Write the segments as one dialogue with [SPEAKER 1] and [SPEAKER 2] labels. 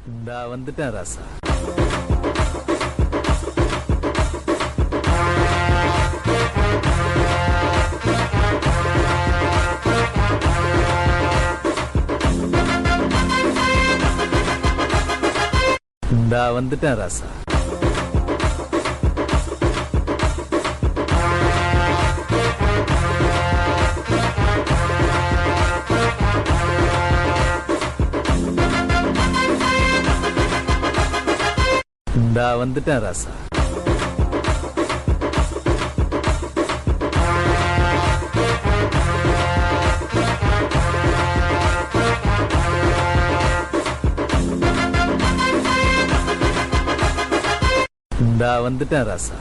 [SPEAKER 1] இந்தா வந்துட்டேன் ராசா. இந்தா வந்துட்டேன் ராசா. இந்தா வந்துட்டேன் ராசா. இந்தா வந்துட்டேன் ராசா.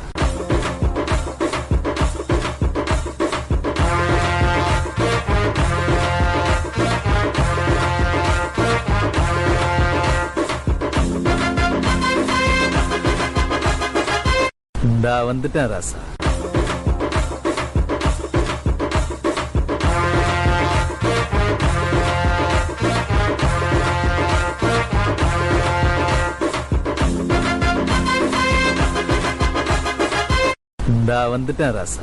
[SPEAKER 1] இந்தா வந்துட்டேன் ராசா. இந்தா வந்துட்டேன் ராசா.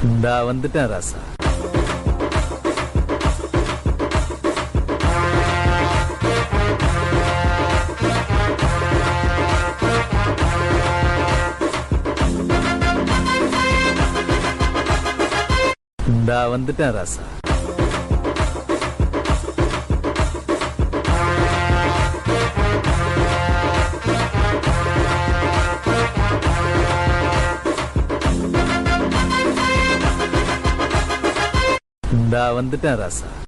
[SPEAKER 1] இந்தா வந்துட்டேன் ராசா. இந்தா வந்துட்டேன் ராசா. இந்தா வந்துட்டேன் ராசா.